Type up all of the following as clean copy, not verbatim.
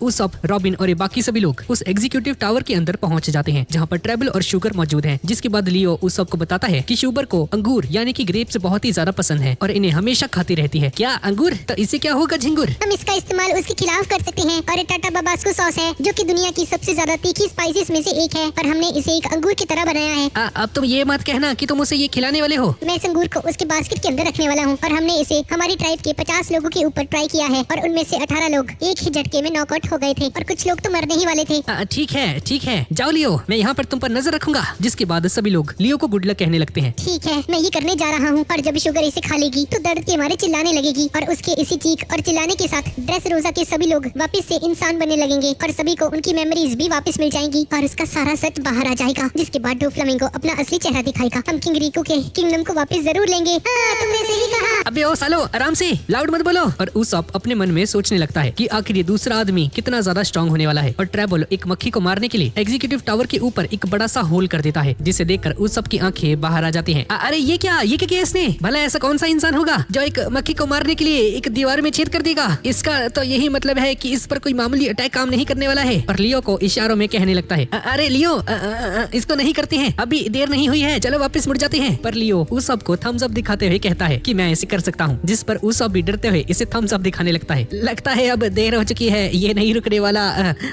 उसप, robin और ये बाकी सभी लोग उस एग्जीक्यूटिव टावर के अंदर पहुंच जाते हैं जहाँ पर ट्रेबल और शुगर मौजूद हैं। जिसके बाद लियो उसप को बताता है कि शुगर को अंगूर यानी कि ग्रेप्स बहुत ही ज्यादा पसंद है और इन्हें हमेशा खाती रहती है। क्या अंगूर? तो इससे क्या होगा झिंगुर? हम इसका इस्तेमाल उसके खिलाफ कर सकते हैं। और टाटा बाबास्को सॉस है जो कि दुनिया की सबसे ज्यादा तीखी स्पाइसेस में से एक है और हमने इसे एक अंगूर की तरह बनाया है। अब तुम ये मत कहना कि तुम उसे ये खिलाने वाले हो। मैं इस अंगूर को उसके बास्केट के अंदर रखने वाला हूँ और हमने इसे हमारी ट्राइब के 50 लोगों के ऊपर ट्राई किया है और उनमें से 18 लोग एक ही झटके में नॉकआउट हो गए थे और कुछ लोग तो मरने ही वाले थे। ठीक है जाओ लियो, मैं यहाँ पर तुम पर नजर रखूंगा। जिसके बाद सभी लोग लियो को गुड लक कहने लगते हैं। ठीक है, मैं ये करने जा रहा हूँ और जब शुगर इसे खा लेगी तो दर्द के मारे चिल्लाने लगेगी और उसके इसी चीख और चिल्लाने के साथ ड्रेस रोजा के सभी लोग वापस से इंसान बनने लगेंगे और सभी को उनकी मेमोरीज भी वापस मिल जाएंगी और उसका सारा सच बाहर आ जाएगा। जिसके बाद डोफ्लामिंगो अपना असली चेहरा दिखाएगा। हम किंग रिको के किंगडम को वापस जरूर लेंगे। तुमने सही कहा। अबे ओ सालो, आराम से, लाउड मत बोलो। और उसप अपने मन में सोचने लगता है कि आखिर ये दूसरा आदमी कितना ज्यादा स्ट्रांग होने वाला है। और ट्रेबल एक मक्खी को मारने के लिए एग्जीक्यूटिव टावर के ऊपर एक बड़ा सा होल कर देता है जिसे देखकर उसप की आंखें बाहर आ जाती हैं। अरे ये क्या किया इसने? भला ऐसा कौन सा इंसान होगा जो एक मक्खी को मारने के लिए एक दीवार में छेद कर देगा? इसका तो यही मतलब है कि इस पर कोई मामूली अटैक काम नहीं करने वाला है। और लियो को इशारों में कहने लगता है, अरे लियो इसको नहीं करते हैं, अभी देर नहीं हुई है, चलो वापस मुड़ जाते हैं। पर लियो उसप को थम्स अप दिखाते हुए कहता है कि मैं ऐसे कर सकता हूँ। जिस पर उसप भी डरते हुए इसे थम्स अप दिखाने लगता है। लगता है अब देर हो चुकी है, ये नहीं रुकने वाला,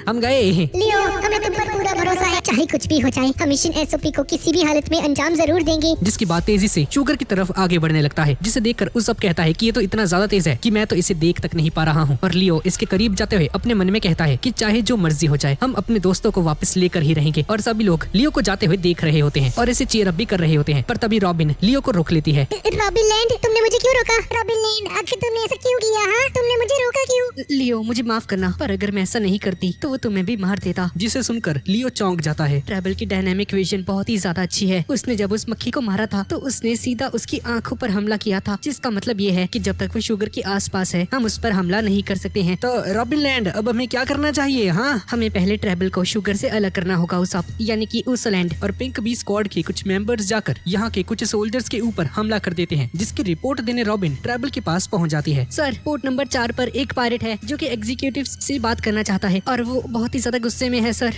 हम गए। लियो, हमें तुम पर पूरा भरोसा है, चाहे कुछ भी हो जाए हम मिशन एसओपी को किसी भी हालत में अंजाम जरूर देंगे। जिसकी बात तेजी से शुगर की तरफ आगे बढ़ने लगता है जिसे देखकर उसप कहता है कि ये तो इतना ज्यादा तेज है कि मैं तो इसे देख तक नहीं पा रहा हूँ। और लियो इसके करीब जाते हुए अपने मन में कहता है कि चाहे जो मर्जी हो जाए हम अपने दोस्तों को वापस लेकर ही रहेंगे। और सभी लोग लियो को जाते हुए देख रहे होते हैं और इसे चीयर अप भी कर रहे होते हैं। पर तभी रॉबिन लियो को रोक लेती है। रॉबिन लैंड, तुमने मुझे क्यों रोका? रॉबिन लैंड, आखिर तुमने ऐसा क्यों किया? हाँ, तुमने मुझे रोका क्यों? लियो मुझे माफ करना, पर अगर मैं ऐसा नहीं करती तो वो तुम्हें भी मार देता। जिसे सुनकर लियो चौंक जाता है। ट्रेबल की डायनामिक विजन बहुत ही ज्यादा अच्छी है। उसने जब उस मक्खी को मारा था तो उसने सीधा उसकी आंखों पर हमला किया था, जिसका मतलब ये है कि जब तक वो शुगर के आसपास है हम उस पर हमला नहीं कर सकते हैं। तो रॉबिन लैंड, अब हमें क्या करना चाहिए? हाँ, हमें पहले ट्रेबल को शुगर से अलग करना होगा। उसप यानी कि उस लैंड और पिंक बी स्क्वाड के कुछ मेंबर्स जाकर यहाँ के कुछ सोल्जर्स के ऊपर हमला कर देते हैं। जिसकी रिपोर्ट देने रॉबिन ट्रेबल के पास पहुँच जाती है। सर, पोर्ट नंबर 4 पर एक पायरेट है जो कि एग्जीक्यूटिव से बात करना चाहता है और वो बहुत ही ज्यादा गुस्से में है। सर,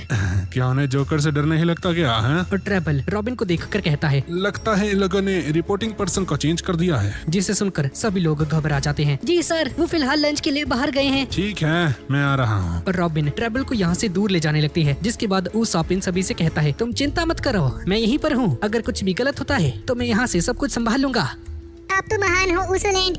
क्या उन्हें जोकर से डर नहीं लगता क्या है? और ट्रेबल रॉबिन को देखकर कहता है, लगता है इन लोगों ने रिपोर्टिंग पर्सन को चेंज कर दिया है। जिसे सुनकर सभी लोग घबरा जाते हैं। जी सर, वो फिलहाल लंच के लिए बाहर गए हैं। ठीक है, मैं आ रहा हूँ। और रॉबिन ट्रेबल को यहाँ से दूर ले जाने लगती है। जिसके बाद उसप इन सभी से कहता है, तुम चिंता मत करो, मैं यहीं पर हूँ, अगर कुछ भी गलत होता है तो मैं यहाँ से सब कुछ संभाल लूंगा। आप तो महान हो उसलैंड।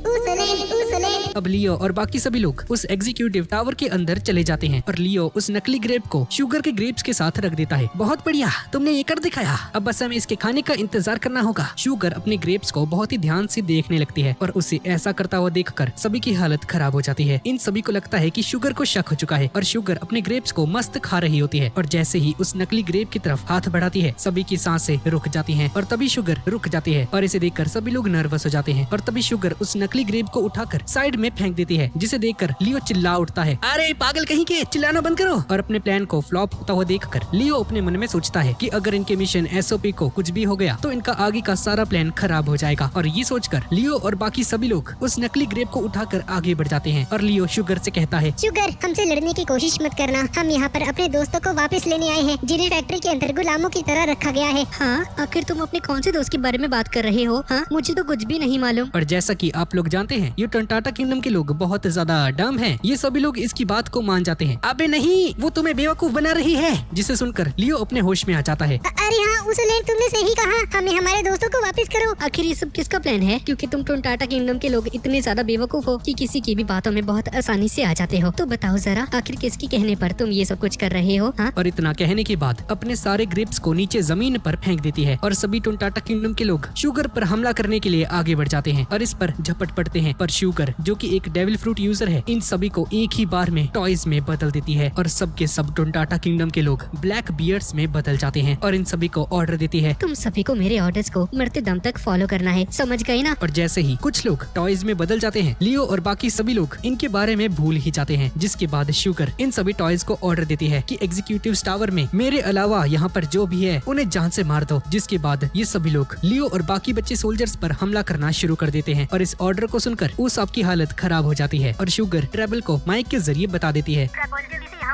अब लियो और बाकी सभी लोग उस एग्जीक्यूटिव टावर के अंदर चले जाते हैं और लियो उस नकली ग्रेप को शुगर के ग्रेप्स के साथ रख देता है। बहुत बढ़िया, तुमने ये कर दिखाया, अब बस हमें इसके खाने का इंतजार करना होगा। शुगर अपने ग्रेप्स को बहुत ही ध्यान से देखने लगती है और उसे ऐसा करता हुआ देखकर सभी की हालत खराब हो जाती है। इन सभी को लगता है कि शुगर को शक हो चुका है और शुगर अपने ग्रेप्स को मस्त खा रही होती है। और जैसे ही उस नकली ग्रेप की तरफ हाथ बढ़ाती है सभी की सांसें रुक जाती हैं और तभी शुगर रुक जाती है और इसे देखकर सभी लोग नर्वस हो जाते हैं। और तभी शुगर उस नकली ग्रेप को उठाकर साइड में फेंक देती है जिसे देखकर लियो चिल्ला उठता है, अरे पागल कहीं के, चिल्लाना बंद करो। और अपने प्लान को फ्लॉप होता हुआ देखकर लियो अपने मन में सोचता है कि अगर इनके मिशन एसओपी को कुछ भी हो गया तो इनका आगे का सारा प्लान खराब हो जाएगा। और ये सोचकर लियो और बाकी सभी लोग उस नकली ग्रेप को उठाकर आगे बढ़ जाते हैं। और लियो शुगर से कहता है, शुगर, हमसे लड़ने की कोशिश मत करना, हम यहाँ पर अपने दोस्तों को वापस लेने आए हैं जिन्हें फैक्ट्री के अंदर गुलामों की तरह रखा गया है। हाँ, आखिर तुम अपने कौन से दोस्त के बारे में बात कर रहे हो? हाँ, मुझे तो कुछ भी नहीं मालूम। और जैसा कि आप लोग जानते हैं ये टाटा किंगडम के लोग बहुत ज्यादा डम हैं। ये सभी लोग इसकी बात को मान जाते हैं। अबे नहीं, वो तुम्हें बेवकूफ बना रही है। जिसे सुनकर लियो अपने होश में आ जाता है। अरे हाँ उसलैंड, तुमने सही कहा, हमें हमारे दोस्तों को वापस करो। आखिर ये सब किसका प्लान है? क्योंकि तुम टाटा किंगडम के लोग इतने ज्यादा बेवकूफ हो कि किसी की भी बातों में बहुत आसानी से आ जाते हो। तो बताओ जरा, आखिर किसकी कहने पर तुम ये सब कुछ कर रहे हो? हाँ? और इतना कहने के बाद अपने सारे ग्रेप्स को नीचे जमीन पर फेंक देती है और सभी टाटा किंगडम के लोग शुगर पर हमला करने के लिए आगे बढ़ जाते हैं और इस पर झपट पड़ते हैं। पर शुगर जो कि एक डेविल फ्रूट यूजर है इन सभी को एक ही बार में टॉयज में बदल देती है और सबके सब टाटा किंगडम के लोग ब्लैक बियर्ड्स में बदल जाते हैं और इन सभी को ऑर्डर देती है, तुम सभी को मेरे ऑर्डर्स को मरते दम तक फॉलो करना है, समझ गए ना? और जैसे ही कुछ लोग टॉयज में बदल जाते हैं लियो और बाकी सभी लोग इनके बारे में भूल ही जाते हैं। जिसके बाद शुगर इन सभी टॉयज को ऑर्डर देती है कि एग्जीक्यूटिव टावर में मेरे अलावा यहाँ पर जो भी है उन्हें जान से मार दो। जिसके बाद ये सभी लोग लियो और बाकी बच्चे सोल्जर्स पर हमला करना शुरू कर देते हैं और इस ऑर्डर को सुनकर उस आपकी हालत खराब हो जाती है और शुगर ट्रेबल को माइक के जरिए बता देती है, जल्दी से यहाँ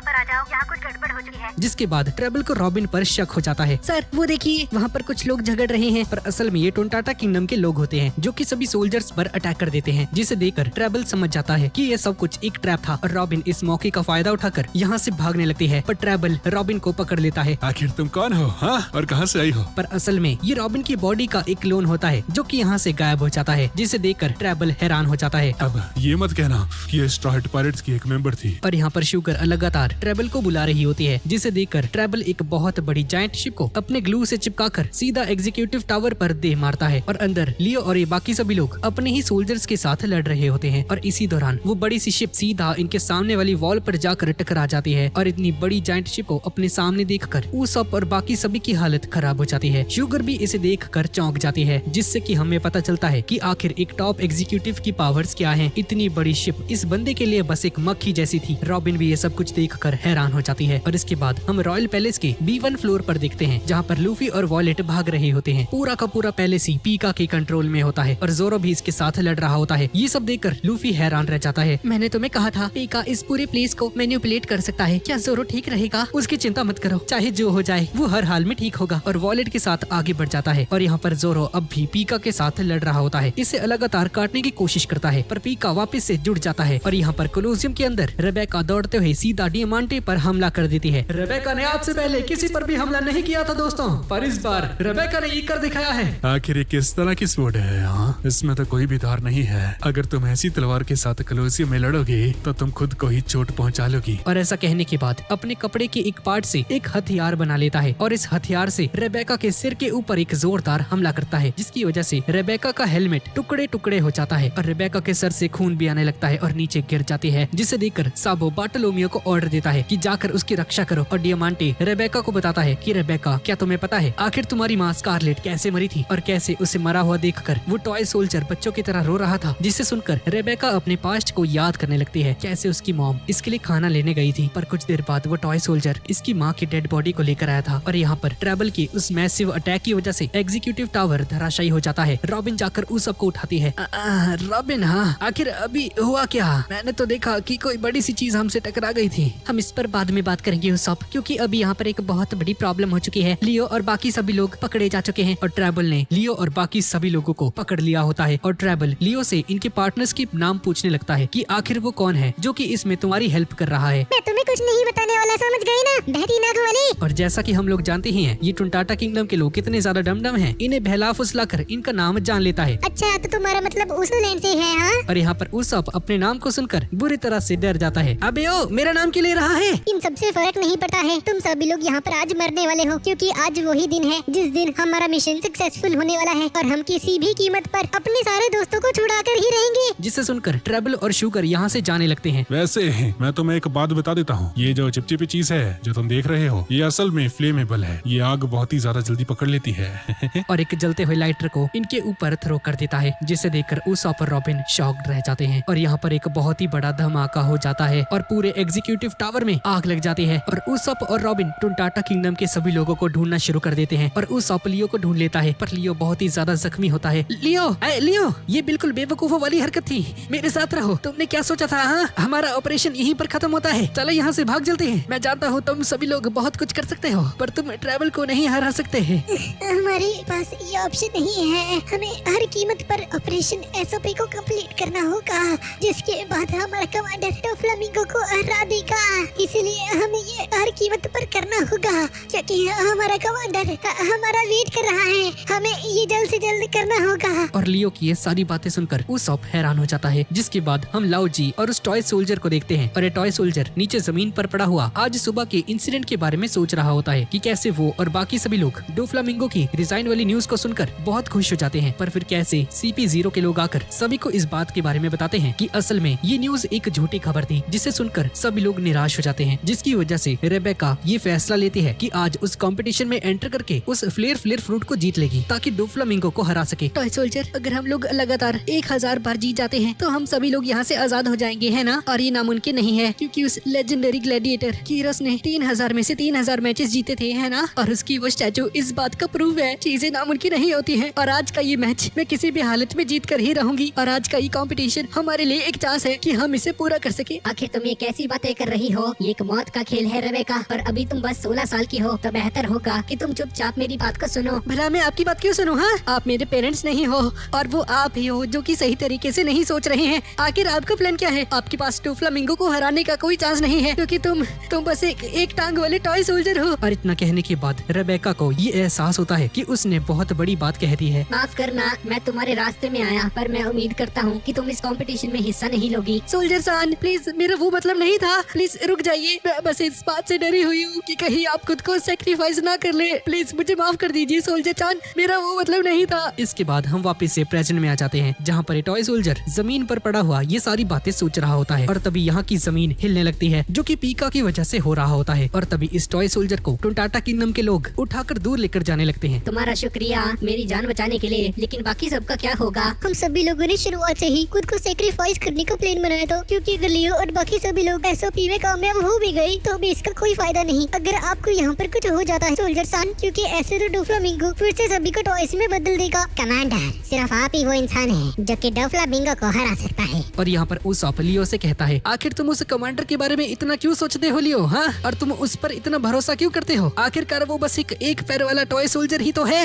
कुछ गड़बड़ हो चुकी है। जिसके बाद ट्रेबल को रॉबिन पर शक हो जाता है। सर वो देखिए वहाँ पर कुछ लोग झगड़ रहे हैं, पर असल में ये टोंटाटा किंगडम के लोग होते हैं जो कि सभी सोल्जर्स पर अटैक कर देते हैं, जिसे देखकर ट्रेबल समझ जाता है कि ये सब कुछ एक ट्रैप था और रॉबिन इस मौके का फायदा उठाकर यहाँ से भागने लगती है। पर ट्रेबल रॉबिन को पकड़ लेता है। आखिर तुम कौन हो, हाँ? और कहाँ से आई हो? पर असल में ये रॉबिन की बॉडी का एक क्लोन होता है जो कि यहाँ से गायब हो जाता है, जिसे देखकर ट्रेबल हैरान हो जाता है। अब ये मत कहना कि ये स्ट्रॉ हैट पायरेट्स की एक मेंबर थी। और यहाँ पर शुगर लगातार ट्रेबल को बुला रही होती है, जिसे देखकर ट्रेबल एक बहुत बड़ी जायंट शिप को अपने ग्लू से चिपकाकर सीधा एग्जीक्यूटिव टावर पर दे मारता है और अंदर लियो और ये बाकी सभी लोग अपने ही सोल्जर्स के साथ लड़ रहे होते हैं। और इसी दौरान वो बड़ी सी शिप सीधा इनके सामने वाली वॉल पर जाकर टकरा जाती है और इतनी बड़ी जायंट शिप को अपने सामने देखकर उसप और बाकी सभी की हालत खराब हो जाती है। शुगर भी इसे देखकर चौंक जाती है, जिससे कि हमें पता चलता है कि आखिर एक टॉप एग्जीक्यूटिव की पावर्स क्या हैं। इतनी बड़ी शिप इस बंदे के लिए बस एक मक्खी जैसी थी। रॉबिन भी ये सब कुछ देखकर हैरान हो जाती है। और इसके बाद हम रॉयल पैलेस के B1 फ्लोर पर देखते हैं, जहाँ पर लूफी और वॉलेट भाग रहे होते हैं। पूरा का पूरा पैलेस ही पीका के कंट्रोल में होता है और जोरो भी इसके साथ लड़ रहा होता है। ये सब देखकर लूफी हैरान रह जाता है। मैंने तुम्हें कहा था पीका इस पूरे प्लेस को मैनिपुलेट कर सकता है, क्या जोरो ठीक रहेगा? उसकी चिंता मत करो, चाहे जो हो जाए वो हर हाल में ठीक होगा। और वॉलेट के साथ आगे बढ़ जाता है और यहाँ पर जोरो अब भी पीका के साथ लड़ रहा होता है। इसे लगातार काटने की कोशिश करता है, पर पीका वापस से जुड़ जाता है और यहाँ पर कोलोसियम के अंदर रेबेका दौड़ते हुए सीधा डियमांटे पर हमला कर देती है। रेबेका ने आज से पहले किसी पर भी हमला नहीं किया था दोस्तों, पर इस बार रेबेका ने ये कर दिखाया है। आखिर ये किस तरह की स्वॉर्ड है? हाँ, इसमें तो कोई भी धार नहीं है। अगर तुम ऐसी तलवार के साथ कोलोसियम में लड़ोगे तो तुम खुद को ही चोट पहुंचा लोगी। और ऐसा कहने के बाद अपने कपड़े के एक पार्ट से एक हथियार बना लेता है और इस हथियार से रेबेका के सिर के ऊपर एक जोरदार हमला करता है, जिसकी वजह से रेबेका का हेलमेट टुकड़े टुकड़े हो जाता है और रेबेका के सर से खून भी आने लगता है और नीचे गिर जाती है। जिसे देखकर साबो बार्टोलोमियो को ऑर्डर देता है कि जाकर उसकी रक्षा करो और डियमांटे रेबेका को बताता है कि रेबेका, क्या तुम्हें पता है आखिर तुम्हारी माँ स्कारलेट कैसे मरी थी और कैसे उसे मरा हुआ देखकर वो टॉय सोल्जर बच्चों की तरह रो रहा था। जिसे सुनकर रेबेका अपने पास्ट को याद करने लगती है, कैसे उसकी मॉम इसके लिए खाना लेने गई थी, पर कुछ देर बाद वो टॉय सोल्जर इसकी माँ की डेड बॉडी को लेकर आया था। और यहाँ पर ट्रेबल की उस मैसिव अटैक की वजह से एग्जीक्यूटिव टावर धराशायी हो जाता है। रॉबिन जाकर उस सबको उठाती है। रॉबिन, हाँ आखिर अभी हुआ क्या? मैंने तो देखा कि कोई बड़ी सी चीज हमसे टकरा गई थी। हम इस पर बाद में बात करेंगे उस सब, क्योंकि अभी यहाँ पर एक बहुत बड़ी प्रॉब्लम हो चुकी है। लियो और बाकी सभी लोग पकड़े जा चुके हैं और ट्रेबल ने लियो और बाकी सभी लोगों को पकड़ लिया होता है। और ट्रेबल लियो से इनके पार्टनर्स के नाम पूछने लगता है कि आखिर वो कौन है जो कि इसमें तुम्हारी हेल्प कर रहा है। मैं तुम्हें कुछ नहीं बताने वाला, समझ गए ना बहरी नाक वाले। और जैसा कि हम लोग जानते ही हैं, ये टोंटाटा किंगडम के लोग कितने ज्यादा डमडम हैं, इन्हें बहला फुसला कर इनका नाम जान लेता है। अच्छा, तो तुम्हारा मतलब उस लैंड से है? हाँ। और यहाँ पर उसप अपने नाम को सुनकर बुरी तरह से डर जाता है। अबे ओ, मेरा नाम क्यों ले रहा है? इन सबसे फर्क नहीं पड़ता है। तुम सभी लोग यहाँ पर आज मरने वाले हो, क्योंकि आज वही दिन है जिस दिन हमारा मिशन सक्सेसफुल होने वाला है और हम किसी भी कीमत पर अपने सारे दोस्तों को छुड़ा कर ही रहेंगे। जिसे सुनकर ट्रेबल और शुगर यहाँ से जाने लगते हैं। वैसे मैं तुम्हें एक बात बता देता हूँ, ये जो चिपचिपी चीज है जो तुम देख रहे हो, ये असल में फ्लेमेबल है। ये आग बहुत ही ज्यादा जल्दी पकड़ लेती है। और एक जलते हुए लाइटर को इनके ऊपर थ्रो कर देता है, जिसे देखकर उसप और रॉबिन शॉक्ड रह जाते हैं। और यहाँ पर एक बहुत ही बड़ा धमाका हो जाता है और पूरे एग्जीक्यूटिव टावर में आग लग जाती है। और उसप और रॉबिन टोंटाटा किंगडम के सभी लोगों को ढूंढना शुरू कर देते हैं और उसप लियो को ढूंढ लेता है, पर लियो बहुत ही ज्यादा जख्मी होता है। लियो, ये बिल्कुल बेवकूफों वाली हरकत थी। मेरे साथ रहो। तुमने क्या सोचा था? हाँ, हमारा ऑपरेशन यहीं पर खत्म होता है। चलो यहाँ से भाग चलते हैं। मैं जानता हूँ तुम सभी लोग बहुत कुछ कर सकते हो, पर तुम ट्रेबल को नहीं हरा सकते हैं। हमारे पास ये ऑप्शन नहीं है। हमें हर कीमत पर ऑपरेशन एसओपी को कंप्लीट करना होगा, जिसके बाद हमारा कमांडर डोफ्लामिंगो को हरा देगा। इसीलिए हमें ये हर कीमत पर करना होगा, क्योंकि हमारा कमांडर हमारा वेट कर रहा है। हमें ये जल्द से जल्द करना होगा। और लियो की ये सारी बातें सुनकर उसप हैरान हो जाता है। जिसके बाद हम लाओ जी और उस टॉय सोल्जर को देखते हैं और ये टॉय सोल्जर नीचे जमीन पर पड़ा हुआ आज सुबह के इंसिडेंट के बारे में सोच रहा होता है कि कैसे वो और बाकी सभी लोग डोफ्लामिंगो की रिजाइन वाली न्यूज को सुनकर बहुत खुश हो जाते हैं, पर फिर कैसे CP0 के लोग आकर सभी को इस बात के बारे में बताते हैं कि असल में ये न्यूज एक झूठी खबर थी, जिसे सुनकर सभी लोग निराश हो जाते हैं। जिसकी वजह से रेबेका ये फैसला लेती है कि आज उस कंपटीशन में एंटर करके उस फ्लेयर फ्रूट को जीत लेगी ताकि डोफ्लामिंगो को हरा सके। टॉय सोल्जर, अगर हम लोग लगातार 1000 बार जीत जाते हैं तो हम सभी लोग यहाँ से आजाद हो जाएंगे, है ना? और ये नामुमकिन नहीं है, क्योंकि उस लेजेंडरी ग्लैडिएटर कीरस ने 3000 में से 3000 मैचेस जीते थे, है ना? और उसकी वो स्टैचू इस बात का प्रूफ है, चीजें नामुमकिन नहीं होती हैं। और आज का ये मैच मैं किसी भी हालत में जीत कर ही रहूंगी और आज का ये कंपटीशन हमारे लिए एक चांस है कि हम इसे पूरा कर सके। आखिर तुम ये कैसी बातें कर रही हो? ये एक मौत का खेल है रेबेका, पर अभी तुम बस 16 साल की हो, तो बेहतर होगा कि तुम चुपचाप मेरी बात को सुनो। भला मैं आपकी बात क्यों सुनूं? हाँ, आप मेरे पेरेंट्स नहीं हो और वो आप ही हो जो कि सही तरीके से नहीं सोच रहे हैं। आखिर आपका प्लान क्या है? आपके पास डोफ्लामिंगो को हराने का कोई चांस नहीं है, क्योंकि तुम बस एक टांग वाले टॉय सोल्जर हो। और इतना कहने के बाद रेबेका को ये एहसास होता है कि उसने बहुत बड़ी बात कह दी है। माफ करना, मैं तुम्हारे रास्ते में आया, पर मैं उम्मीद करता हूँ कि तुम इस कंपटीशन में हिस्सा नहीं लोगी। सोल्जर सान, प्लीज, मेरा वो मतलब नहीं था, प्लीज रुक जाइए। मैं बस इस बात से डरी हुई हूँ कि कहीं आप खुद को सेक्रीफाइस ना कर ले। प्लीज मुझे माफ कर दीजिए सोल्जर सान, मेरा वो मतलब नहीं था। इसके बाद हम वापस से प्रेजेंट में आ जाते हैं, जहाँ पर टॉय सोल्जर जमीन पर पड़ा हुआ ये सारी बातें सोच रहा होता है। और तभी यहाँ की जमीन हिलने लगती है, जो कि पीका की वजह से हो रहा होता है। और तभी इस टॉय सोल्जर को टोंटाटा किंगडम के लोग उठाकर दूर लेकर जाने लगते हैं। तुम्हारा शुक्रिया मेरी जान बचाने के लिए, लेकिन बाकी सबका क्या होगा? हम सभी लोगों ने शुरुआत से ही खुद को सेक्रीफाइस करने का प्लान बनाया था, क्योंकि अगर लियो और बाकी सभी लोग एसओपी में कामयाब हो भी गए तो भी इसका कोई फायदा नहीं अगर आपको यहाँ पर कुछ हो जाता है सोल्जर सान, क्योंकि ऐसे तो डोफ्लामिंगो फिर से सभी को टॉयज में बदल देगा। कमांडर, सिर्फ आप ही वो इंसान है जो कि डोफ्लामिंगो को हरा सकता है। और यहाँ पर उसॉप लियो से कहता है, आखिर तुम उस कमांडर के बारे में इतना क्यों सोचते हो लियो? हाँ, और तुम उस पर इतना भरोसा क्यों करते हो? आखिरकार वो बस एक पैर वाला टॉय सोल्जर ही तो है।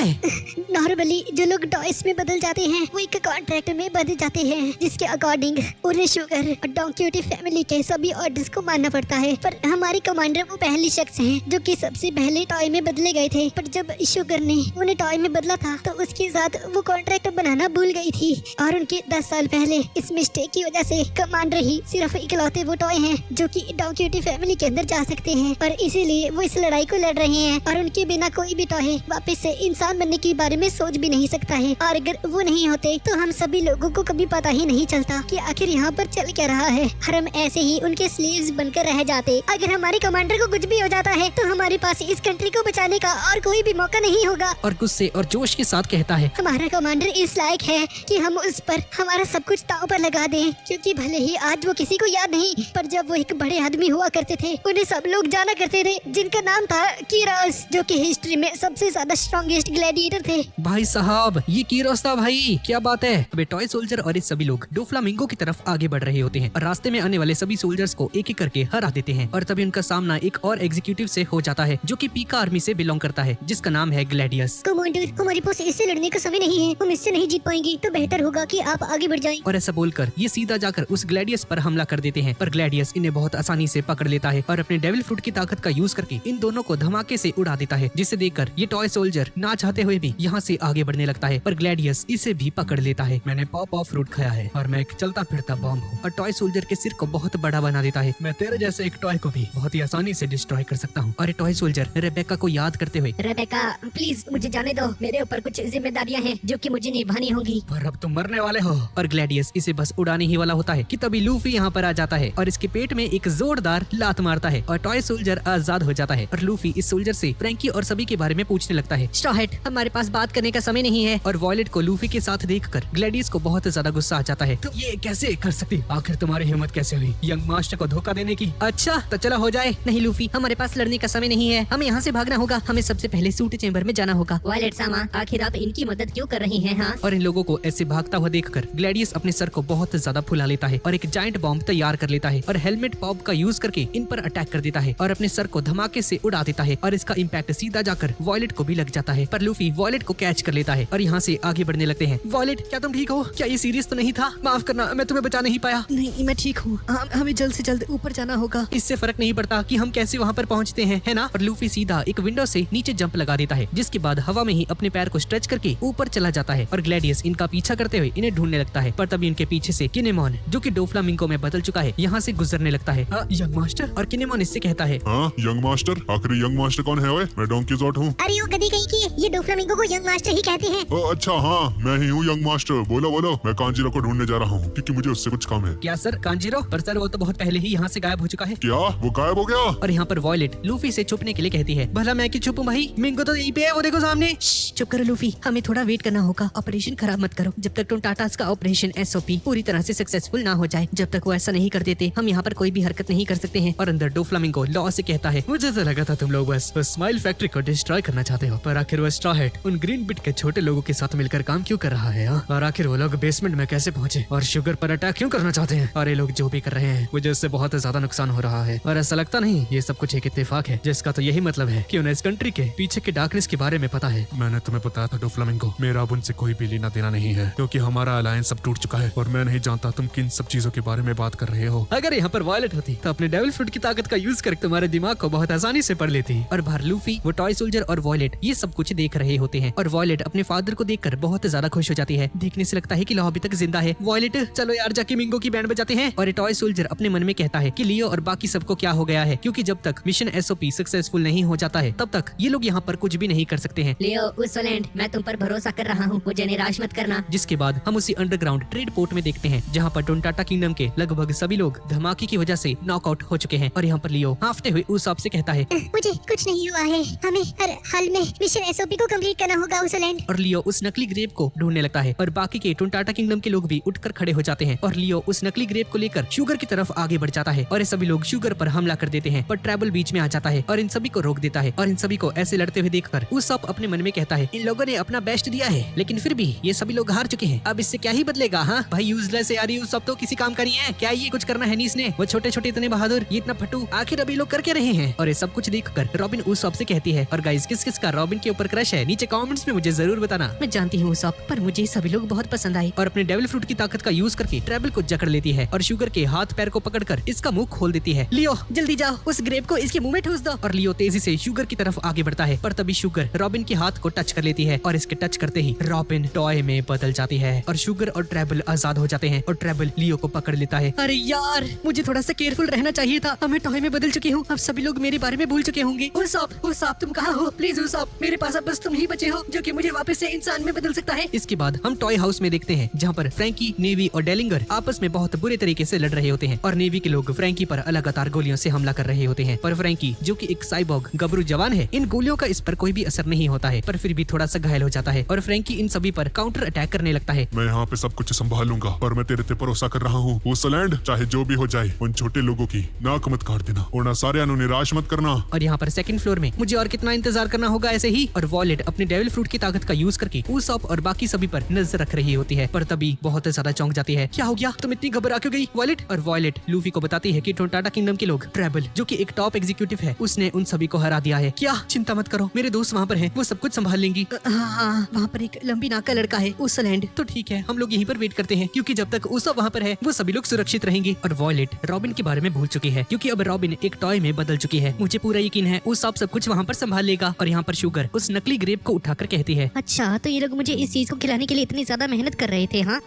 नॉर्मली जो लोग टॉयज में बदल जाते हैं वो एक कॉन्ट्रैक्ट में बदल जाते हैं, जिसके अकॉर्डिंग उन्हें शुगर और डोंक्यूटी फैमिली के सभी ऑर्डर्स को मानना पड़ता है। पर हमारे कमांडर वो पहले शख्स हैं जो कि सबसे पहले टॉय में बदले गए थे, पर जब शुगर ने उन्हें टॉय में बदला था तो उसके साथ वो कॉन्ट्रैक्ट बनाना भूल गई थी। और उनके 10 साल पहले इस मिस्टेक की वजह से कमांडर ही सिर्फ इकलौते वो टॉय हैं जो कि डोंक्यूटी फैमिली के अंदर जा सकते हैं, और इसीलिए वो इस लड़ाई को लड़ रहे हैं। और उनके बिना कोई भी टॉय वापस से इंसान बनने के बारे में सोच भी नहीं सकता है। और अगर वो नहीं होते तो हम सभी लोगों को कभी पता ही नहीं चलता कि आखिर यहाँ पर चल क्या रहा है, और हम ऐसे ही उनके स्लीव्स बनकर रह जाते। अगर हमारे कमांडर को कुछ भी हो जाता है तो हमारे पास इस कंट्री को बचाने का और कोई भी मौका नहीं होगा। और गुस्से और जोश के साथ कहता है, हमारा कमांडर इस लायक है कि हम उस पर हमारा सब कुछ दांव पर लगा दें, क्योंकि भले ही आज वो किसी को याद नहीं, पर जब वो एक बड़े आदमी हुआ करते थे उन्हें सब लोग जाना करते थे, जिनका नाम था कीरोस, जो कि हिस्ट्री में सबसे ज्यादा स्ट्रॉन्गेस्ट ग्लैडिएटर थे। भाई साहब, ये कीरोस था भाई, क्या बात है। अबे टॉय सोल्जर और ये सभी लोग डोफ्लामिंगो की तरफ आगे बढ़ रहे होते हैं और रास्ते में आने वाले सभी सोल्जर्स को एक एक करके हरा देते हैं। और तभी उनका सामना एक और एग्जीक्यूटिव से हो जाता है जो कि पीका आर्मी से बिलोंग करता है, जिसका नाम है ग्लैडियस। कमांडर, हमारे पास इससे लड़ने का समय नहीं है, हम इससे नहीं जीत पाएंगे, तो बेहतर होगा कि आप आगे बढ़ जाएं। और ऐसा बोलकर ये सीधा जाकर उस ग्लैडियस पर हमला कर देते हैं, पर ग्लैडियस इन्हें बहुत आसानी से पकड़ लेता है और अपने डेविल फ्रूट की ताकत का यूज करके इन दोनों को धमाके से उड़ा देता है, जिसे देखकर ये टॉय सोल्जर ना चाहते हुए भी यहाँ से आगे बढ़ने लगता है, पर ग्लैडियस इसे भी पकड़ लेता है। मैंने पॉप ऑफ फ्रूट खाया है और मैं एक चलता फिरता बॉम्ब हूँ। और टॉय सोल्जर के सिर को बहुत बड़ा बना देता है। मैं तेरे जैसे एक टॉय को भी बहुत ही आसानी से डिस्ट्रॉय कर सकता हूँ। और टॉय सोल्जर रेबेका को याद करते हुए, रेबेका प्लीज मुझे जाने दो, मेरे ऊपर कुछ जिम्मेदारियां हैं जो कि मुझे निभानी होंगी। पर अब तुम मरने वाले हो। और ग्लैडियस इसे बस उड़ाने ही वाला होता है कि तभी लूफी यहाँ पर आ जाता है और इसके पेट में एक जोरदार लात मारता है और टॉय सोल्जर आजाद हो जाता है। और लूफी इस सोल्जर से फ्रैंकी और सभी के बारे में पूछने लगता है। स्ट्रॉ हैट, हमारे पास बात करने का समय नहीं है। और वॉयलेट को लूफी के साथ देखकर ग्लैडियस को बहुत ज्यादा गुस्सा आ जाता है। तुम ये कैसे कर सकती? आखिर तुम्हारी हिम्मत कैसे हुई यंग मास्टर को धोखा देने की? अच्छा तो चला हो जाए। नहीं लूफी, हमारे पास लड़ने का समय नहीं है, हमें यहाँ से भागना होगा। हमें सबसे पहले सूट चेंबर में जाना होगा। वॉयलेट सामा, आखिर आप इनकी मदद क्यों कर रही हैं? हाँ, और इन लोगों को ऐसे भागता हुआ देखकर ग्लैडियस अपने सर को बहुत ज्यादा फुला लेता है और एक जायंट बॉम्ब तैयार कर लेता है और हेलमेट पॉप का यूज करके इन पर अटैक कर देता है और अपने सर को धमाके से उड़ा देता है। और इसका इम्पैक्ट सीधा जाकर वॉयलेट को भी लग जाता है, पर लूफी वॉयलेट को कैच कर लेता है और यहाँ से आगे बढ़ने लगते हैं। वॉयलेट, क्या तुम ठीक हो? क्या ये सीरियस तो नहीं था? माफ करना, मैं तुम्हें बचा नहीं पाया। नहीं, मैं ठीक हूँ। हमें जल्द से जल्द ऊपर जाना होगा। इससे फर्क नहीं पड़ता कि हम कैसे वहाँ पर पहुँचते हैं, है ना? और लूफी सीधा एक विंडो से नीचे जंप लगा देता है, जिसके बाद हवा में ही अपने पैर को स्ट्रेच करके ऊपर चला जाता है। और ग्लैडियस इनका पीछा करते हुए इन्हें ढूंढने लगता है, पर तभी इनके पीछे से किनेमॉन, जो कि डोफ्लामिंगो में बदल चुका है, यहाँ से गुजरने लगता है। Young master. और किनेमॉन इससे कहता है, हाँ यंग मास्टर, आखिर यंग मास्टर कौन है? ओए, मैं डोंकी जॉट हूँ। अरे वो गधी कहीं की, ये डोफ्लामिंगो को यंग मास्टर ही कहते हैं। ओ अच्छा, हाँ मैं ही हूँ यंग मास्टर। बोलो बोलो, मैं कांजीरो को ढूंढने जा रहा हूँ क्योंकि मुझे उससे कुछ काम है। क्या सर कांजीरो? पर सर वो तो बहुत पहले ही यहाँ से गायब हो चुका है। क्या वो गायब हो गया? और यहाँ पर वॉयलेट लूफी से छुपने के लिए कहती है। भला मैं क्यों छुपूं भाई, मिंगो तो यहीं पे है, वो देखो सामने। चुप करो लूफी, हमें थोड़ा वेट करना होगा। ऑपरेशन खराब मत करो जब तक टोंटाटास का ऑपरेशन एसओपी पूरी तरह से सक्सेसफुल ना हो जाए। जब तक वो ऐसा नहीं कर देते हम यहाँ पर कोई भी हरकत नहीं कर सकते हैं। और अंदर डोफ्लामिंगो लॉ से कहता है, मुझे तो लगा था तुम लोग बस स्माइल फैक्ट्री को डिस्ट्रॉय करना चाहते हो, पर आखिर वो स्ट्रॉ हैट उन ग्रीन बिट के छोटे लोगों के साथ मिलकर काम क्यों कर रहा है? और आखिर वो लोग बेसमेंट में कैसे पहुंचे और शुगर पर अटैक क्यों करना चाहते हैं? और ये लोग जो भी कर रहे हैं मुझे उससे बहुत ज्यादा नुकसान हो रहा है और ऐसा लगता नहीं ये सब कुछ एक इत्तेफाक है, जिसका तो यही मतलब है कि उन्हें इस कंट्री के पीछे के डार्कनेस के बारे में पता है। मैंने तुम्हें बताया था डोफ्लामिंगो, मेरा अब उनसे कोई भी लेना देना नहीं है, क्योंकि हमारा अलायंस अब टूट चुका है और मैं नहीं जानता तुम किन सब चीजों के बारे में बात कर रहे हो। अगर यहाँ पर वॉयलेट होती तो अपने डेविल फ्रूट की ताकत का यूज करके तुम्हारे दिमाग को बहुत आसानी से पढ़ लेती। और बाहर लूफी, वो टॉय सोल्जर और वॉयलेट ये सब कुछ देख रहे होते हैं और वॉयलेट अपने फादर को देखकर बहुत ज्यादा खुश हो जाती है। देखने से लगता है कि लॉ अभी तक जिंदा है। वॉयलेट, चलो यार जाके मिंगो की बैंड बजाते हैं। और टॉय सोल्जर अपने मन में कहता है कि लियो और बाकी सबको क्या हो गया है, क्योंकि जब तक मिशन एसओपी सक्सेसफुल नहीं हो जाता है तब तक ये लोग यहाँ पर कुछ भी नहीं कर सकते हैं। लियो उसोलैंड, मैं तुम पर भरोसा कर रहा हूँ, मुझे निराश मत करना। जिसके बाद हम उसी अंडरग्राउंड ट्रेड पोर्ट में देखते हैं जहाँ पर टोंटाटा किंगडम के लगभग सभी लोग धमाके की वजह से नॉकआउट हो चुके हैं। और यहाँ पर लियो हाफते हुए उसाप से कहता है, मुझे कुछ नहीं हुआ है, हमें हर हाल में मिशन एसओपी को कंप्लीट करना होगा उसोलैंड। और लियो उस नकली ग्रेप को ढूंढने लगता है और बाकी के टोंटाटा किंगडम के लोग भी उठकर खड़े हो जाते हैं। और लियो उस नकली ग्रेप को लेकर शुगर की तरफ आगे बढ़ जाता है और ये सभी लोग शुगर पर हमला कर देते हैं। पर ट्रैवल बीच में आ जाता है और इन सभी को रोक देता है। और इन सभी को ऐसे लड़ते हुए देखकर उसाप अपने मन में कहता है, इन लोगों ने अपना बेस्ट दिया है लेकिन फिर भी ये सभी लोग हार चुके हैं, अब इससे क्या ही बदलेगा। हाँ भाई, यूजलेस है यार, ये सब तो किसी काम का नहीं है। क्या ये कुछ करना है नीस ने? वो छोटे छोटे इतने बहादुर, ये इतना फटू, आखिर अभी लोग करके रहे हैं। और ये सब कुछ देखकर रॉबिन उसाप से कहती है, और गाइस किस किस का रॉबिन के ऊपर क्रश है नीचे कमेंट्स में मुझे जरूर बताना। मैं जानती हूँ उसाप, पर मुझे सभी लोग बहुत पसंद आए। और अपने डेविल फ्रूट की ताकत का यूज करके ट्रैवल को जकड़ लेती है और शुगर के हाथ पैर को पकड़कर इसका मुंह खोल देती है। लियो जल्दी जाओ, उस ग्रेप को इसके मुंह में ठूस दो। और लियो तेजी से शुगर की तरफ आगे बढ़ता है, पर तभी शुगर रॉबिन के हाथ को टच कर लेती है और इसके टच करते ही रॉबिन टॉय में बदल जाती है और शुगर और ट्रैवल आजाद हो जाते हैं। और ट्रैवल लियो को पकड़ लेता है। अरे यार, मुझे थोड़ा सा केयरफुल रहना चाहिए था, अब मैं टॉय में बदल चुकी हूँ, अब सभी लोग मेरे बारे में भूल चुके होंगे। उसाप तुम कहाँ हो? प्लीज उसाप, मेरे पास अब बस तुम ही बचे हो जो कि मुझे वापस से इंसान में बदल सकता है। इसके बाद हम टॉय हाउस में देखते हैं जहाँ पर फ्रैंकी, नेवी और डेलिंगर आपस में बहुत बुरे तरीके से लड़ रहे होते हैं। और नेवी के लोग फ्रैंकी पर लगातार गोलियों से हमला कर रहे होते हैं। पर फ्रैंकी, जो कि एक साइबॉग गबरू जवान है, इन गोलियों का इस पर कोई भी असर नहीं होता है, पर फिर भी थोड़ा सा घायल हो जाता है। और फ्रैंकी इन सभी पर काउंटर अटैक करने लगता है। मैं यहाँ पे सब कुछ संभालूंगा और मैं तेरे पे भरोसा कर रहा हूँ उसोलैंड, चाहे जो भी हो जाए उन छोटे लोगों की नाक मत काट देना और ना सारे निराश मत करना। और यहाँ पर सेकंड फ्लोर में मुझे और कितना इंतजार करना होगा ऐसे ही। और वॉयलेट अपने डेविल फ्रूट की ताकत का यूज करके उसाप और बाकी सभी पर नजर रख रही होती है, पर तभी बहुत ज्यादा चौंक जाती है। क्या हो गया, तुम इतनी घबरा क्यों गई वॉयलेट? और वॉयलेट लूफी को बताती है कि टोंटाटा किंगडम के लोग, ट्रैवल जो कि एक टॉप एग्जीक्यूटिव है, उसने उन सभी को हरा दिया है। क्या? चिंता मत करो, मेरे दोस्त वहाँ पर हैं, वो सब कुछ संभाल लेंगी। हाँ, वहाँ पर एक लंबी नाक का लड़का है उसोलैंड। तो ठीक है, हम लोग यहीं पर वेट करते हैं, क्योंकि जब तक उसाप वहाँ पर है वो सभी लोग सुरक्षित रहेंगे। और वॉयलेट रॉबिन के बारे में भूल चुकी है, क्योंकि अब रॉबिन एक टॉय में बदल चुकी है। मुझे पूरा यकीन है उसाप सब कुछ वहाँ पर संभाल लेगा। और यहाँ पर शुगर उस नकली ग्रेप को उठाकर कहती है, अच्छा, तो ये लोग मुझे इस चीज को खिलाने के लिए इतनी ज्यादा मेहनत कर रहे थे। हाँ,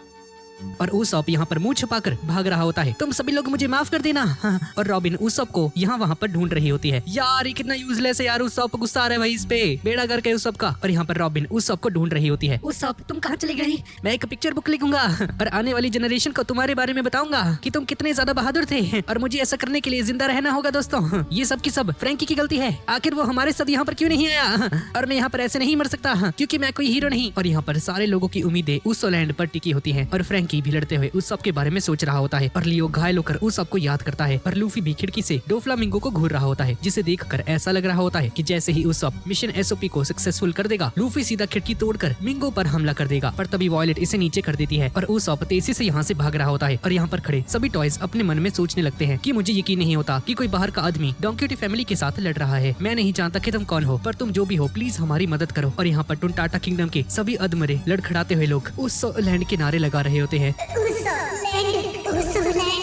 और उसाप यहाँ पर मुंह छुपाकर भाग रहा होता है, तुम सभी लोग मुझे माफ कर देना। हाँ। और रॉबिन उसाप को यहाँ वहाँ पर ढूंढ रही होती है। यार ये कितना यूजलेस है यार, उसाप गुस्सा आ रहा है भाई इस पे, बेड़ा करके उसाप का। और यहाँ पर रॉबिन उसाप को ढूंढ रही होती है। उसाप तुम कहाँ चले गए? मैं एक पिक्चर बुक लिखूंगा और आने वाली जनरेशन को तुम्हारे बारे में बताऊंगा कि तुम कितने ज्यादा बहादुर थे, और मुझे ऐसा करने के लिए जिंदा रहना होगा। दोस्तों, ये सब की सब फ्रैंकी की गलती है, आखिर वो हमारे साथ यहाँ पर क्यों नहीं आया? और मैं यहाँ पर ऐसे नहीं मर सकता क्योंकि मैं कोई हीरो नहीं। और यहाँ पर सारे लोगों की उम्मीदें उसोलैंड पर टिकी होती है और फ्रैंकी भी लड़ते हुए उसाप के बारे में सोच रहा होता है। और लियो घायल होकर उसाप को याद करता है और लूफी भी खिड़की से डोफ्लामिंगो को घूर रहा होता है, जिसे देखकर ऐसा लग रहा होता है कि जैसे ही उसाप मिशन एसओपी को सक्सेसफुल कर देगा, लूफी सीधा खिड़की तोड़कर मिंगो पर हमला कर देगा। पर तभी वॉयलेट इसे नीचे कर देती है और उसाप तेजी से यहाँ से भाग रहा होता है। और यहाँ पर खड़े सभी टॉयज अपने मन में सोचने लगते हैं कि मुझे यकीन नहीं होता कि कोई बाहर का आदमी डोंकी फैमिली के साथ लड़ रहा है। मैं नहीं जानता कि तुम कौन हो, पर तुम जो भी हो प्लीज हमारी मदद करो। और यहाँ पर टोंटाटा किंगडम के सभी अधमरे लड़खड़ाते हुए लोग उसोलैंड के नारे लगा रहे होते हैं।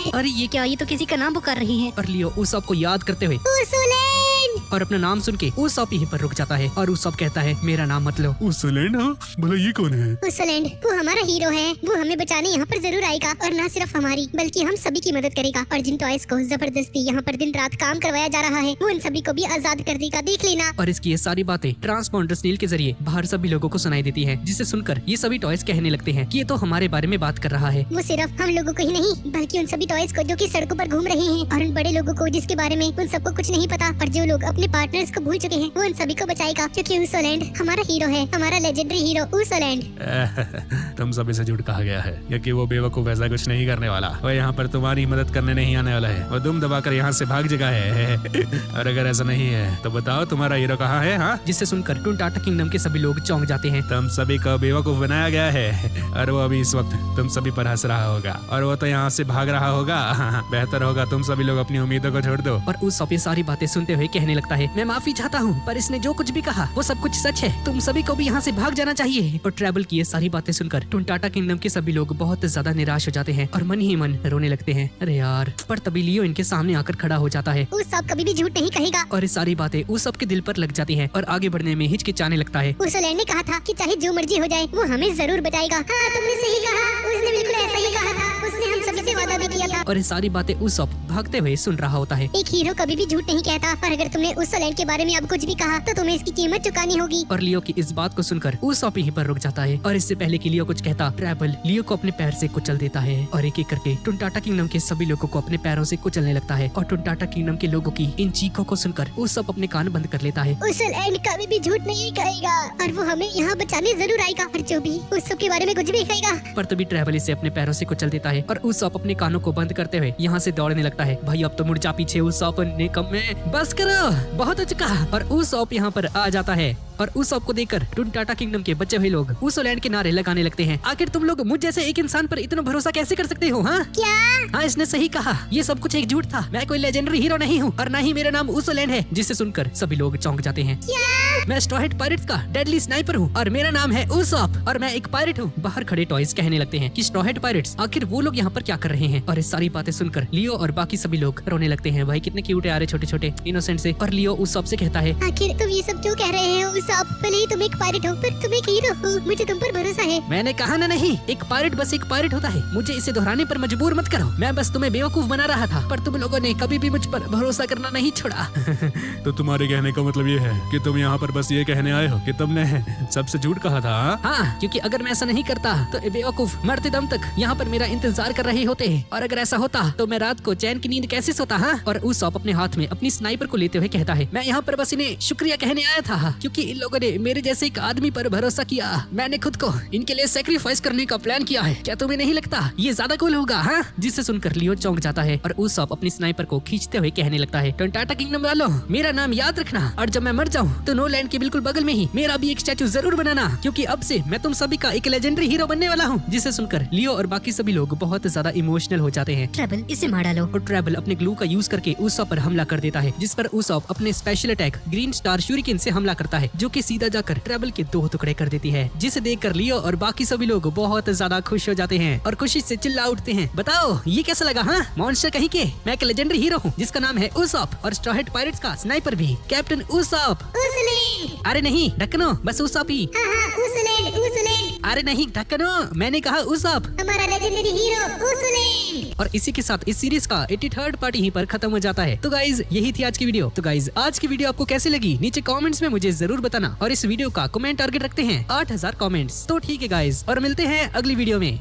अरे ये क्या, ये तो किसी का नाम पुकार रही है। और लियो उसाप को याद करते हुए और अपना नाम सुन के उसाप यहीं पर रुक जाता है और उसाप कहता है, मेरा नाम मत लो। उसोलैंड? हाँ, भला ये कौन है? उसोलैंड वो हमारा हीरो है, वो हमें बचाने यहाँ पर जरूर आएगा, और न सिर्फ हमारी बल्कि हम सभी की मदद करेगा। और जिन टॉयज को जबरदस्ती यहाँ पर दिन रात काम करवाया जा रहा है, वो उन सभी को भी आजाद कर देगा, देख लेना। और इसकी ये सारी बातें ट्रांसपॉन्डर स्नील के जरिए बाहर सभी लोगों को सुनाई देती है, जिसे सुनकर ये सभी टॉयज कहने लगते हैं कि ये तो हमारे बारे में बात कर रहा है। वो सिर्फ हम लोगों को ही नहीं बल्कि उन सभी टॉयज को जो कि सड़कों पर घूम रहे हैं, और उन बड़े लोगों को जिसके बारे में उन सबको कुछ नहीं पता, और जो लोग अपने पार्टनर्स को भूल चुके हैं, वो उन सभी को बचाएगा क्योंकि ऊसोलैंड हमारा हीरो है, हमारा लेजेंडरी हीरो ऊसोलैंड। तुम सभी से झूठ कहा गया है क्योंकि वो बेवकूफ ऐसा कुछ नहीं करने वाला। वो यहाँ पर तुम्हारी मदद करने नहीं आने वाला है। वो दुम दबाकर यहाँ से भाग जगह है। और अगर ऐसा नहीं है तो बताओ तुम्हारा हीरो कहाँ है? हाँ, जिसे सुनकर टुनटाटा किंगडम के सभी लोग चौंक जाते हैं। तुम सभी को बेवकूफ बनाया गया है और वो अभी इस वक्त तुम सभी पर हंस रहा होगा और वो तो यहाँ से भाग रहा होगा। बेहतर होगा तुम सभी लोग अपनी उम्मीदों को छोड़ दो। और उसॉप ये सारी बातें सुनते हुए कहने लगता है, मैं माफी चाहता हूँ पर इसने जो कुछ भी कहा वो सब कुछ सच है। तुम सभी को भी यहाँ से भाग जाना चाहिए। और ट्रैवल की ये सारी बातें सुनकर टुनटाटा किंगडम के सभी लोग बहुत ज्यादा निराश हो जाते हैं और मन ही मन रोने लगते हैं। अरे यार, पर तभी लियो इनके सामने आकर खड़ा हो जाता है ऊसॉप कभी भी झूठ नहीं कहेगा। और ये सारी बातें उसॉप के दिल पर लग जाती हैं और आगे बढ़ने में हिचकिचाने लगता है। ऊसोलैंड ने कहा था कि चाहे जो मर्जी हो जाए वो हमें जरूर बचाएगा। हाँ, तुमने सही कहा, उसने बिल्कुल ऐसा ही कहा था। उसने हम सभी से वादा भी किया था। और ये सारी बातें उसॉप भागते हुए सुन रहा होता है। एक हीरो कभी भी झूठ नहीं कहता, और अगर तुमने ऊसोलैंड के बारे में अब कुछ भी कहा तो तुम्हें इसकी कीमत चुकानी होगी। और लियो की इस बात को सुनकर उसॉप यहीं पर रुक जाता है। और इससे पहले कि लियो कुछ कहता, ट्रैवल लियो को अपने पैर से कुचल देता है और एक एक करके टुनटाटा किंगडम के सभी लोगों को अपने पैरों से कुचलने लगता है। और टुनटाटा किंगडम के लोगों की इन चीखों को सुनकर उसॉप अपने कान बंद कर लेता है। ऊसोलैंड कभी भी झूठ नहीं कहेगा और वो हमें यहाँ बचाने जरूर आएगा। और जो भी ऊसॉप के बारे में कुछ भी कहेगा। पर तभी ट्रैवल इसे अपने पैरों से कुचल देता है और उसॉप अपने कानों को बंद करते हुए यहाँ से दौड़ने लगता है। भाई अब तो मुड़ जा पीछे उसॉप ने कम में बस करो, बहुत हो चुका। और उसॉप यहाँ पर आ जाता है और उसॉप को देखकर टुनटाटा किंगडम के बचे हुए लोग ऊसोलैंड के नारे लगाने लगते हैं। आखिर तुम लोग मुझ जैसे एक इंसान पर इतना भरोसा कैसे कर सकते हो? हाँ क्या? हाँ, इसने सही कहा, ये सब कुछ एक झूठ था। मैं कोई लेजेंडरी हीरो नहीं हूँ और न ही मेरा नाम ऊसोलैंड है। जिसे सुनकर सभी लोग चौंक जाते हैं। मैं स्ट्रॉ हैट पायरेट्स का डेडली स्नाइपर हूँ और मेरा नाम है उसॉप और मैं एक पायरेट हूँ। बाहर खड़े टॉयज कहने लगते हैं कि स्ट्रॉ हैट पायरेट्स, आखिर वो लोग यहाँ पर क्या कर रहे हैं? और इस सारी बातें सुनकर लियो और बाकी सभी लोग रोने लगते हैं। भाई कितने क्यूट है यार, छोटे छोटे इनोसेंट से। और लियो उसॉप से कहता है, आखिर तुम ये सब क्यों कह रहे हो ऊसॉप? भले ही तुम एक पायरेट हो पर तुम एक हीरो हो, मुझे तुम पर भरोसा है। मैंने कहा ना नहीं, एक पायरेट बस एक पायरेट होता है। मुझे इसे दोहराने पर मजबूर मत करो। मैं बस तुम्हें बेवकूफ बना रहा था पर तुम लोगों ने कभी भी मुझ पर भरोसा करना नहीं छोड़ा। तो तुम्हारे कहने का मतलब ये है कि तुम यहाँ पर बस ये कहने आए हो कि तुमने सबसे झूठ कहा था? हाँ, क्योंकि अगर मैं ऐसा नहीं करता तो ये बेवकूफ मरते दम तक यहाँ पर मेरा इंतजार कर रहे होते। और अगर ऐसा होता तो मैं रात को चैन की नींद कैसे सोता? हाँ। और उसॉप अपने हाथ में अपनी स्नाइपर को लेते हुए कहता है, मैं यहाँ पर बस इन्हें शुक्रिया कहने आया था क्योंकि इन लोगों ने मेरे जैसे एक आदमी पर भरोसा किया। मैंने खुद को इनके लिए सेक्रीफाइस करने का प्लान किया है। क्या तुम्हें नहीं लगता ये ज्यादा कूल होगा? हाँ। जिसे सुनकर लियो चौंक जाता है और उसॉप अपनी स्नाइपर को खींचते हुए कहने लगता है, टुनटाटा किंगडम वालों, मेरा नाम याद रखना और जब मैं मर जाऊँ तो नो लैंड के बिल्कुल बगल में ही मेरा भी एक स्टैचू जरूर बनाना क्योंकि अब से मैं तुम सभी का एक लेजेंडरी हीरो बनने वाला हूँ। जिसे सुनकर लियो और बाकी सभी लोग बहुत ज्यादा इमोशनल हो जाते हैं। ट्रैवल इसे मार डालो। और ट्रैवल अपने ग्लू का यूज करके उसॉप पर हमला कर देता है जिस पर उसॉप अपने special attack green star shuriken से हमला करता है जो कि सीधा जाकर ट्रैवल के 2 टुकड़े कर देती है। जिसे देखकर लियो और बाकी सभी लोग बहुत ज्यादा खुश हो जाते हैं और खुशी से चिल्ला उठते हैं, बताओ ये कैसा लगा? हाँ, मॉन्स्टर कहीं के, मैं एक लेजेंडरी हीरो हूँ जिसका नाम है उसॉप और स्ट्रॉ हैट पायरेट्स का स्नाइपर भी कैप्टन उसॉप। ऊसोलैंड। अरे नहीं ढक्कनो, बस उसॉप ही। हाँ हाँ, ऊसोलैंड ऊसोलैंड। अरे नहीं ढक्कनो, मैंने कहा उसॉप। हमारा लेजेंडरी हीरो ऊसोलैंड। और इसी के साथ इस सीरीज का 83rd पार्ट यहीं पर खत्म हो जाता है। तो गाइज यही थी आज की वीडियो। तो गाइज आज की वीडियो आपको कैसी लगी नीचे कमेंट्स में मुझे जरूर बताना और इस वीडियो का कमेंट टारगेट रखते हैं 8000 कमेंट्स। तो ठीक है गाइज, और मिलते हैं अगली वीडियो में।